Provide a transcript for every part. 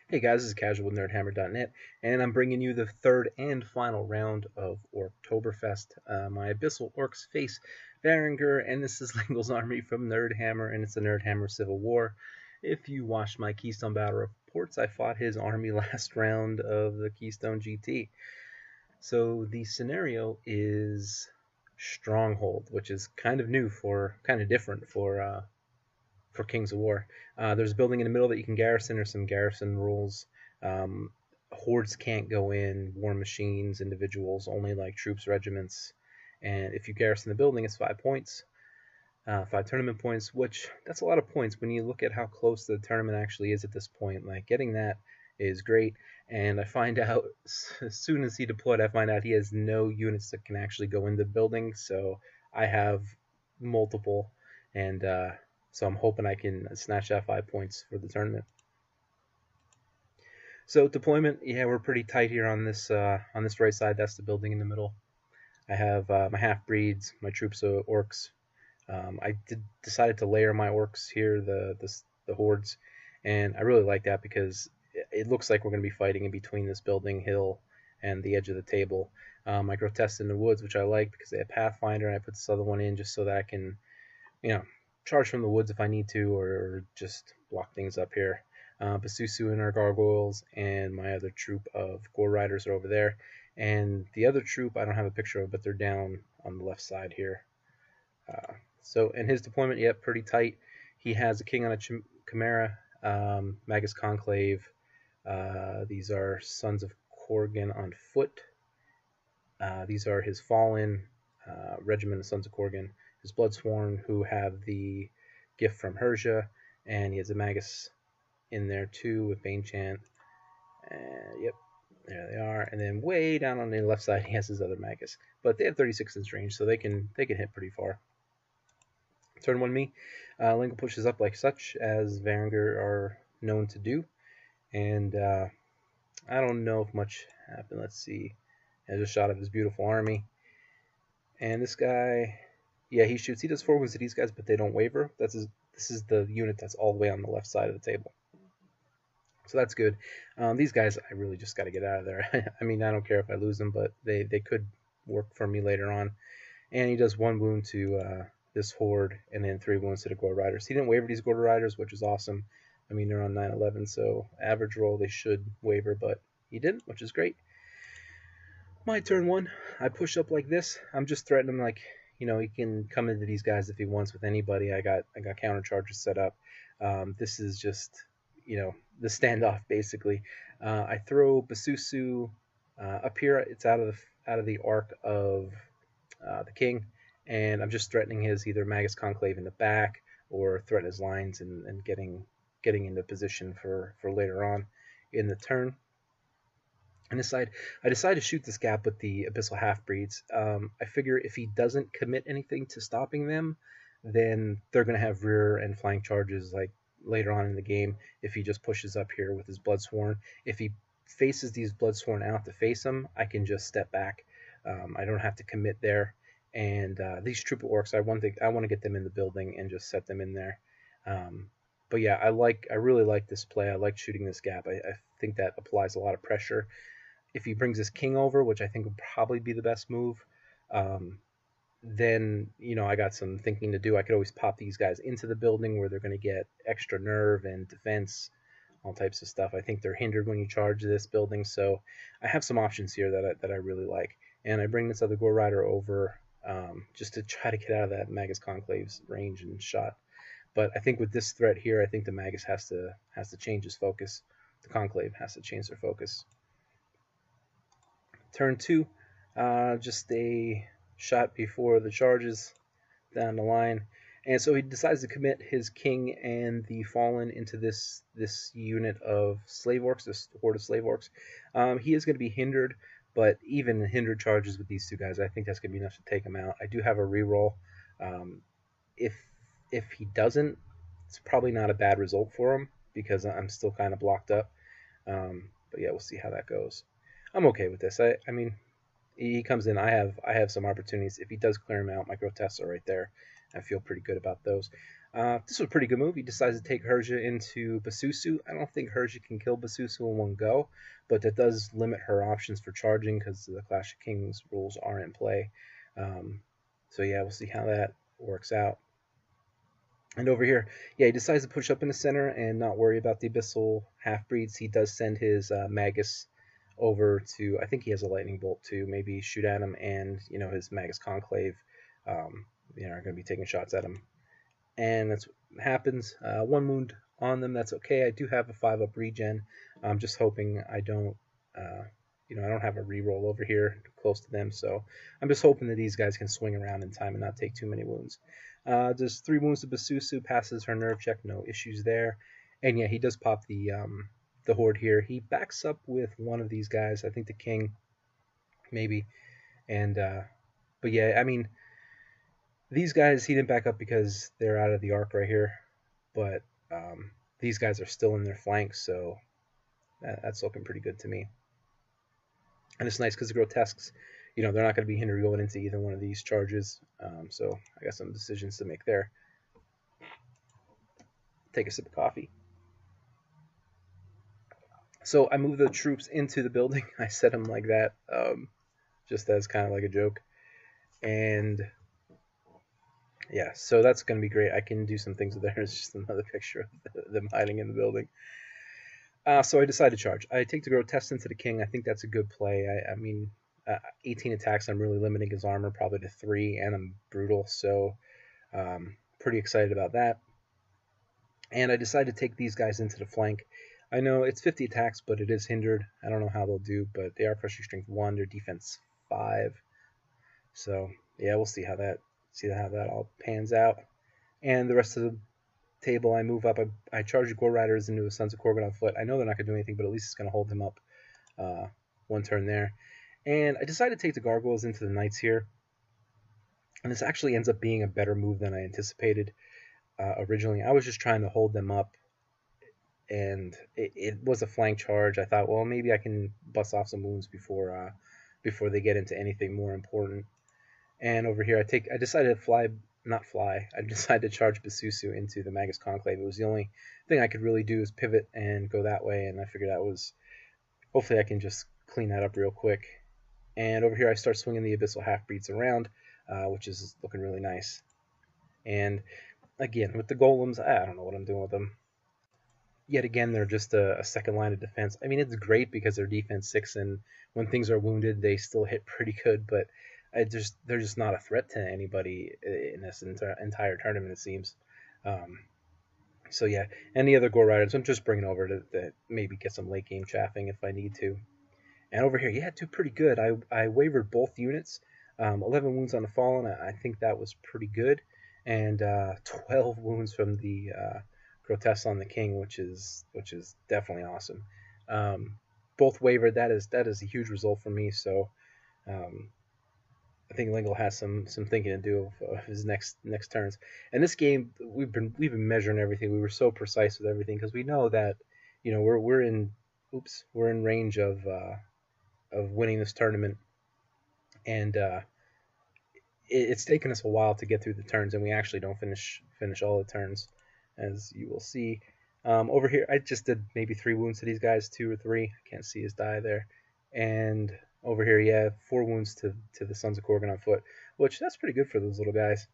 Hey guys, this is Casual with NerdHammer.net, and I'm bringing you the third and final round of Orctoberfest. My Abyssal Orcs face Varangur, and this is Lingel's army from Nerdhammer, and it's the Nerdhammer Civil War. If you watched my Keystone Battle reports, I fought his army last round of the Keystone GT. So the scenario is Stronghold, which is kind of different for Kings of War. There's a building in the middle that you can garrison. There's some garrison rules. Um, Hordes can't go in. War machines, individuals, only like troops, regiments. And if you garrison the building, it's 5 points, 5 tournament points, which that's a lot of points when you look at how close the tournament actually is at this point. Like getting that is great. And I find out as soon as he deployed, I find out he has no units that can actually go in the building. So I have multiple, and so I'm hoping I can snatch that 5 points for the tournament. So deployment, yeah, we're pretty tight here on this right side. That's the building in the middle. I have my half breeds, my troops of orcs. I decided to layer my orcs here, the hordes, and I really like that because it looks like we're going to be fighting in between this building hill and the edge of the table. I grotesque in the woods, which I like because they have Pathfinder, and I put this other one in just so that I can, you know, charge from the woods if I need to, or just block things up here. Basusu and our gargoyles, and my other troop of gore riders are over there. And the other troop I don't have a picture of, but they're down on the left side here. So in his deployment, yep, pretty tight. He has a king on a chimera, Magus Conclave. These are Sons of Korgan on foot. These are his fallen regiment of Sons of Korgan. His Bloodsworn, who have the gift from Herja, and he has a Magus in there too with Bane Chant. Yep, there they are. And then way down on the left side, he has his other Magus. But they have 36 inch range, so they can hit pretty far. Turn 1 me. Lingo pushes up like such, as Varangur are known to do. And I don't know if much happened. Let's see. There's a shot of his beautiful army. And this guy, yeah, he shoots. He does 4 wounds to these guys, but they don't waver. This is the unit that's all the way on the left side of the table. So that's good. These guys, I really just got to get out of there. I mean, I don't care if I lose them, but they could work for me later on. And he does 1 wound to this horde, and then 3 wounds to the Gore Riders. He didn't waver these Gore Riders, which is awesome. I mean, they're on 9/11, so average roll they should waver, but he didn't, which is great. My turn 1, I push up like this. I'm just threatening him like, he can come into these guys if he wants with anybody. I got counter charges set up. This is just, the standoff basically. I throw Basusu up here. It's out of the arc of the king, and I'm just threatening his either Magus Conclave in the back or threaten his lines and getting into position for later on in the turn. And I decide to shoot this gap with the Abyssal Half-Breeds. I figure if he doesn't commit anything to stopping them, then they're going to have rear and flank charges like later on in the game if he just pushes up here with his Bloodsworn. If he faces these Bloodsworn out to face him, I can just step back. I don't have to commit there. And these troop of orcs, I want to get them in the building and just set them in there. But yeah, I really like this play. I like shooting this gap. I think that applies a lot of pressure. If he brings his king over, which I think would probably be the best move, then I got some thinking to do. I could always pop these guys into the building where they're going to get extra nerve and defense, all types of stuff. I think they're hindered when you charge this building, so I have some options here that I really like. And I bring this other Gore Rider over just to try to get out of that Magus Conclave's range and shot. But I think with this threat here, I think the Magus has to change his focus. The Conclave has to change their focus. Turn 2, just a shot before the charges down the line. And so he decides to commit his king and the fallen into this unit of slave orcs, this horde of slave orcs. He is going to be hindered, but even hindered charges with these 2 guys, I think that's going to be enough to take him out. I do have a reroll. If he doesn't, it's probably not a bad result for him because I'm still kind of blocked up. But yeah, we'll see how that goes. I'm okay with this. I mean, he comes in. I have some opportunities. If he does clear him out, my grotesques are right there. I feel pretty good about those. This was a pretty good move. He decides to take Herja into Basusu. I don't think Herja can kill Basusu in one go, but that does limit her options for charging because the Clash of Kings rules are in play. Um, so yeah, we'll see how that works out. And over here, yeah, he decides to push up in the center and not worry about the Abyssal half-breeds. He does send his Magus over to, I think he has a Lightning Bolt too, maybe shoot at him, and, his Magus Conclave, um, are going to be taking shots at him. And that's what happens. One wound on them, that's okay. I do have a 5-up regen. I'm just hoping I don't, I don't have a reroll over here close to them, so I'm just hoping that these guys can swing around in time and not take too many wounds. Does 3 wounds to Basusu, passes her nerve check, no issues there. And yeah, he does pop the horde here. He backs up with one of these guys, I think the king, maybe. And but yeah, I mean, these guys he didn't back up because they're out of the arc right here, but these guys are still in their flanks, so that's looking pretty good to me. And it's nice because the grotesques, they're not going to be hindered going into either one of these charges. So I got some decisions to make there. Take a sip of coffee. So I moved the troops into the building. I set them like that, just as kind of like a joke. And yeah, so that's going to be great. I can do some things with there. It's just another picture of them hiding in the building. So I decide to charge. I take the grotesque into the king. I think that's a good play. I mean, 18 attacks. I'm really limiting his armor probably to 3, and I'm brutal, so pretty excited about that. And I decide to take these guys into the flank. I know it's 50 attacks, but it is hindered. I don't know how they'll do, but they are pressure strength 1, their defense 5. So yeah, we'll see how that all pans out. And the rest of the table, I move up. I charge the Gore Riders into a Sons of Korgon on foot. I know they're not going to do anything, but at least it's going to hold them up one turn there. And I decided to take the Gargoyles into the Knights here. And this actually ends up being a better move than I anticipated originally. I was just trying to hold them up, and it was a flank charge. I thought, well, maybe I can bust off some wounds before they get into anything more important. And over here, I decided to I decided to charge Basusu into the Magus Conclave. It was the only thing I could really do is pivot and go that way, and I figured hopefully I can just clean that up real quick. And over here, I start swinging the Abyssal Half-Breeds around, which is looking really nice. And again, with the Golems, I don't know what I'm doing with them. Yet again, they're just a second line of defense. I mean, it's great because they're defense 6, and when things are wounded, they still hit pretty good, but they're just not a threat to anybody in this entire tournament, it seems. So yeah, any other Gore Riders, I'm just bringing over to maybe get some late game chaffing if I need to. And over here, yeah, do pretty good. I wavered both units. 11 wounds on the Fallen. I think that was pretty good. And 12 wounds from the Grotesque on the King, which is definitely awesome. Both wavered. That is a huge result for me. So I think Lingle has some thinking to do of his next turns. And this game, we've been measuring everything. We were so precise with everything because we know that we're in range of winning this tournament, and it's taken us a while to get through the turns, and we actually don't finish all the turns, as you will see. Over here, I just did maybe 3 wounds to these guys, 2 or 3. I can't see his die there. And over here, yeah, 4 wounds to the Sons of Korgon on foot, which that's pretty good for those little guys.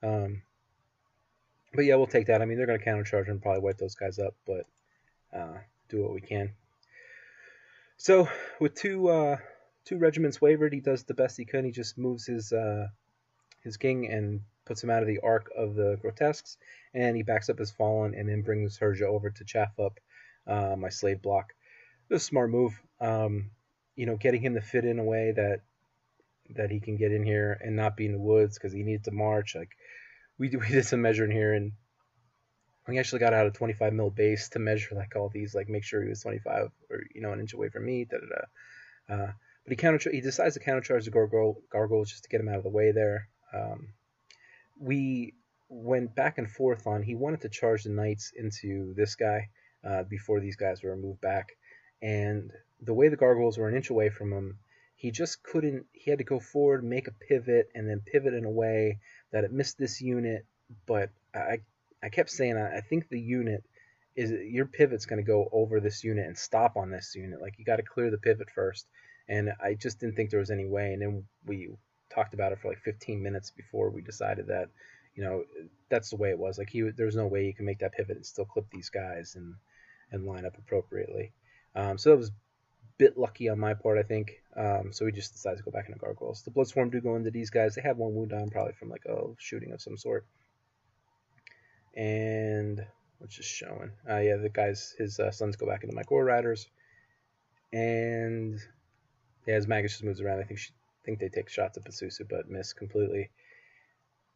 But yeah, we'll take that. I mean, they're going to countercharge and probably wipe those guys up, but do what we can. So with two regiments wavered, he does the best he could. He just moves his king and puts him out of the arc of the Grotesques, and he backs up his Fallen and then brings Herja over to chaff up my slave block. It was a smart move. Getting him to fit in a way that he can get in here and not be in the woods because he needs to march. Like we did some measuring here, and we actually got out a 25 mil base to measure like all these, like make sure he was 25 or an inch away from me. But he decides to countercharge the gargoyles just to get him out of the way there. We went back and forth on he wanted to charge the knights into this guy before these guys were moved back, and the way the gargoyles were an inch away from him, he just couldn't. He had to go forward, make a pivot, and then pivot in a way that it missed this unit. But I kept saying I think the unit is your pivot's going to go over this unit and stop on this unit. Like you got to clear the pivot first, and I just didn't think there was any way. And then we talked about it for like 15 minutes before we decided that, you know, that's the way it was. Like there's no way you can make that pivot and still clip these guys and line up appropriately. So it was a bit lucky on my part, I think. So we just decided to go back into gargoyles. The Bloodswarm do go into these guys. They have one wound on, probably from like a shooting of some sort. And what's just showing? Yeah, the guys, his sons go back into my Gore Riders, and yeah, his Magus just moves around. I think they take shots at Pasusu, but miss completely.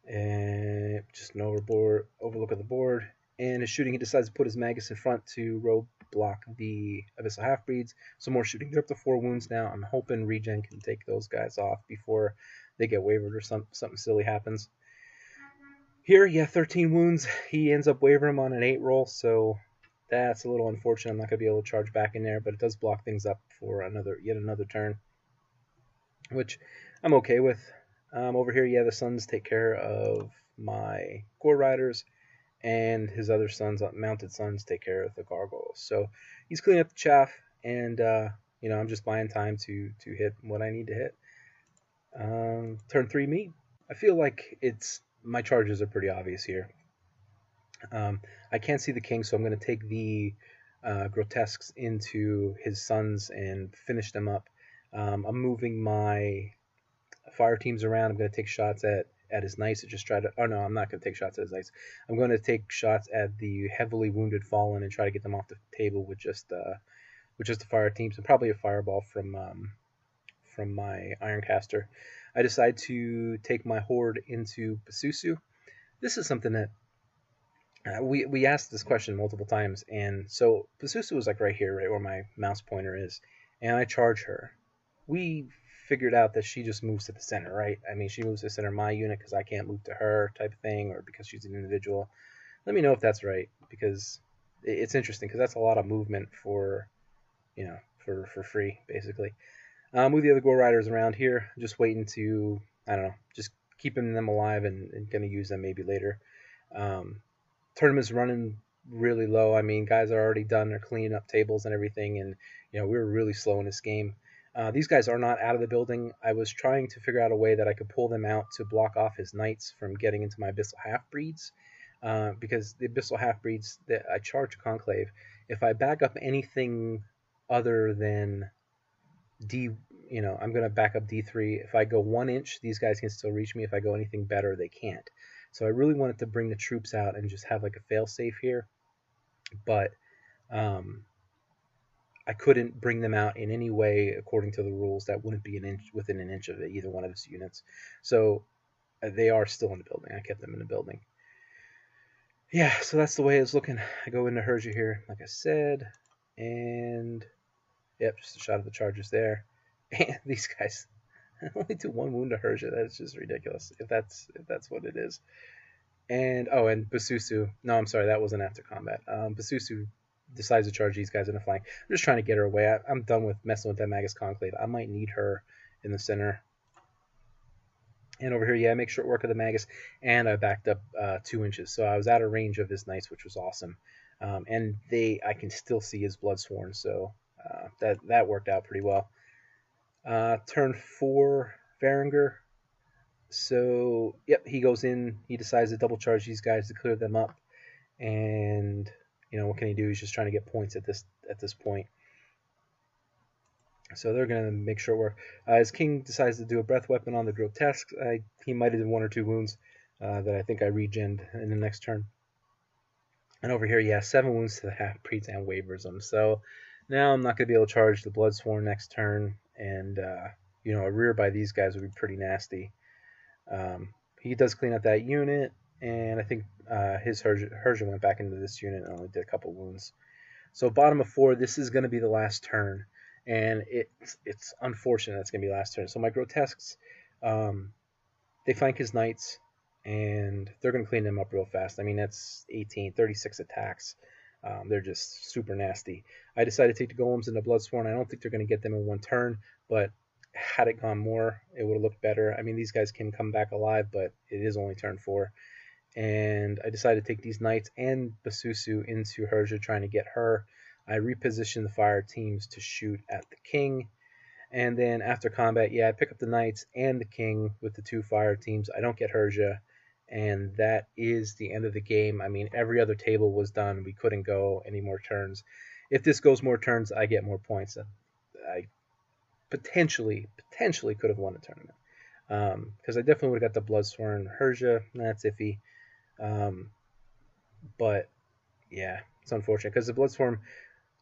And just an overlook of the board. And his shooting, he decides to put his Magus in front to row block the Abyssal Half-Breeds. Some more shooting. They're up to 4 wounds now. I'm hoping Regen can take those guys off before they get wavered or something silly happens. Here, yeah, 13 wounds. He ends up wavering him on an 8 roll, so that's a little unfortunate. I'm not going to be able to charge back in there, but it does block things up for yet another turn, which I'm okay with. Over here, yeah, the sons take care of my Gore Riders, and his other sons, mounted sons, take care of the gargoyles. So he's cleaning up the chaff, and I'm just buying time to hit what I need to hit. Turn 3 me. I feel like my charges are pretty obvious here. I can't see the king, so I'm going to take the grotesques into his sons and finish them up. I'm moving my fire teams around. I'm going to take shots at his knights. Oh no, I'm not going to take shots at his knights. I'm going to take shots at the heavily wounded fallen and try to get them off the table with just the fire teams and probably a fireball from my Ironcaster. I decide to take my horde into Pasusu. This is something that we asked this question multiple times, and so Pasusu was like right here, right where my mouse pointer is, and I charge her. We figured out that she just moves to the center, right? I mean, she moves to the center of my unit because I can't move to her type of thing, or because she's an individual. Let me know if that's right, because it's interesting, because that's a lot of movement for free, basically. Move the other Gore Riders around here, just waiting to, I don't know, just keeping them alive and going to use them maybe later. Tournament's running really low. I mean, guys are already done. They're cleaning up tables and everything, and we were really slow in this game. These guys are not out of the building. I was trying to figure out a way that I could pull them out to block off his knights from getting into my Abyssal Half-Breeds, because the Abyssal Half-Breeds that I charge Conclave, if I back up anything other than D, I'm going to back up D3. If I go 1 inch, these guys can still reach me. If I go anything better, they can't. So I really wanted to bring the troops out and just have like a fail-safe here, but I couldn't bring them out in any way according to the rules that wouldn't be within an inch of either one of his units. So they are still in the building. I kept them in the building. Yeah, so that's the way it's looking. I go into Herja here, like I said, and yep, just a shot of the charges there. And these guys only do 1 wound to Herja. That's just ridiculous. If that's what it is. And Pasusu. No, I'm sorry, that wasn't after combat. Pasusu decides to charge these guys in a flank. I'm just trying to get her away. I'm done with messing with that Magus Conclave. I might need her in the center. And over here, yeah, make short work of the Magus, and I backed up 2 inches, so I was out of range of his knights, which was awesome. And I can still see his Bloodsworn, so that worked out pretty well. Turn 4, Varangur. So, yep, he goes in. He decides to double charge these guys to clear them up. And, what can he do? He's just trying to get points at this point. So they're going to make short work. His king decides to do a breath weapon on the grotesque. He might have done 1 or 2 wounds that I think I regened in the next turn. And over here, yeah, 7 wounds to the half-breeds and wavers them. So now I'm not going to be able to charge the Bloodsworn next turn. And, a rear by these guys would be pretty nasty. He does clean up that unit, and I think his Herja went back into this unit and only did a couple wounds. So bottom of 4, this is going to be the last turn, and it's unfortunate it's going to be the last turn. So my grotesques, they flank his knights, and they're going to clean them up real fast. I mean, that's 36 attacks. They're just super nasty. I decided to take the golems and the Bloodsworn. I don't think they're going to get them in 1 turn, but had it gone more, it would have looked better. I mean, these guys can come back alive, but it is only turn 4. and I decided to take these knights and Basusu into Herja, trying to get her. I repositioned the fire teams to shoot at the king, and then after combat, yeah, I pick up the knights and the king with the 2 fire teams. I don't get Herja, and that is the end of the game. I mean, every other table was done. We couldn't go any more turns. If this goes more turns, I get more points. I potentially could have won the tournament. Because I definitely would have got the Bloodsworn. Herja, that's iffy. Um, but yeah, it's unfortunate because the Bloodstorm,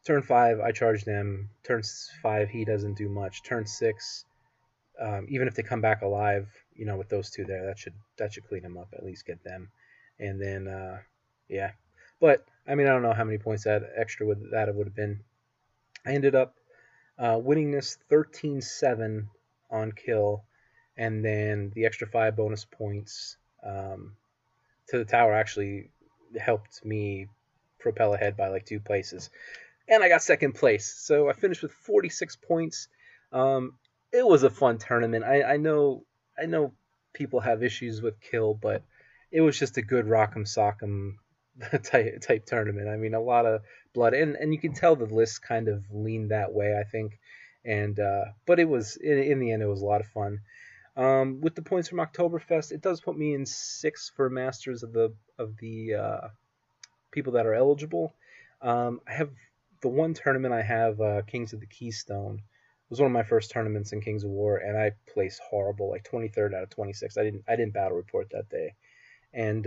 turn 5, I charge them. Turn 5, he doesn't do much. Turn 6, even if they come back alive, with those 2 there, that should clean them up. At least get them, and then yeah. But I mean, I don't know how many points that extra would have been. I ended up winning this 13-7 on kill, and then the extra 5 bonus points to the tower actually helped me propel ahead by like 2 places. And I got second place. So I finished with 46 points. It was a fun tournament. I know people have issues with kill, but it was just a good rock'em sock'em type tournament. I mean, a lot of blood, and you can tell the list kind of leaned that way, I think. And but it was in the end, it was a lot of fun. With the points from Oktoberfest, it does put me in 6th for Masters of the people that are eligible. I have the one tournament I have, Kings of the Keystone. It was one of my first tournaments in Kings of War, and I placed horrible, like 23rd out of 26. I didn't battle report that day, and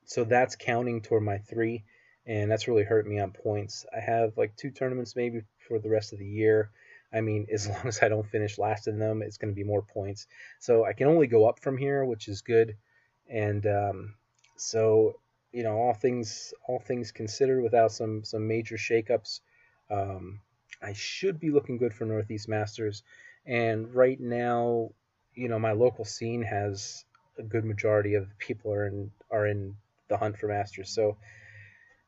so that's counting toward my 3, and that's really hurt me on points. I have like 2 tournaments maybe for the rest of the year. I mean, as long as I don't finish last in them, it's going to be more points. So I can only go up from here, which is good. And so all things considered, without some major shakeups, um, I should be looking good for Northeast Masters. And right now, my local scene has a good majority of the people are in the hunt for Masters. So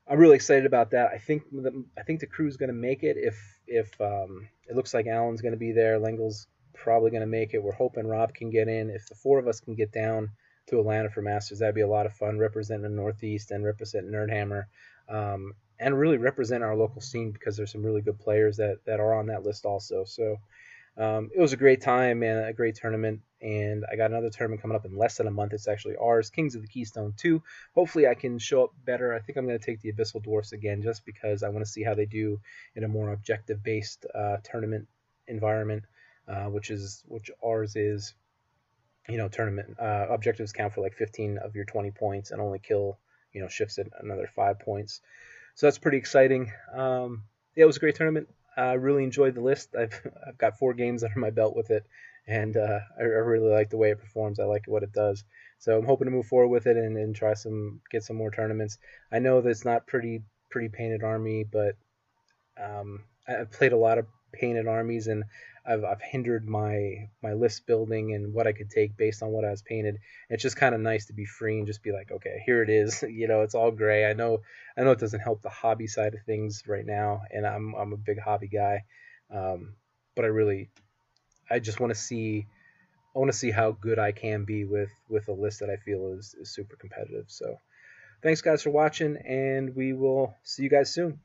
I'm really excited about that. I think the crew's going to make it. If it looks like Alan's going to be there, Lengel's probably going to make it. We're hoping Rob can get in. If the 4 of us can get down to Atlanta for Masters, that'd be a lot of fun, representing the Northeast and represent Nerdhammer, and really represent our local scene, because there's some really good players that are on that list also. So it was a great time and a great tournament, and I got another tournament coming up in less than a month. It's actually ours, Kings of the Keystone 2. Hopefully I can show up better. I think I'm going to take the Abyssal Dwarfs again, just because I want to see how they do in a more objective-based tournament environment, which ours is. Tournament objectives count for like 15 of your 20 points, and only kill, shifts at another 5 points. So that's pretty exciting. Yeah, it was a great tournament. I really enjoyed the list. I've got 4 games under my belt with it, and I really like the way it performs. I like what it does. So I'm hoping to move forward with it and get some more tournaments. I know that it's not pretty painted army, but I've played a lot of painted armies, and I've hindered my list building and what I could take based on what I was painted. It's just kind of nice to be free and just be like, okay, here it is. It's all gray. I know it doesn't help the hobby side of things right now, and I'm a big hobby guy, but I just want to see. I want to see how good I can be with a list that I feel is super competitive. So thanks guys for watching, and we will see you guys soon.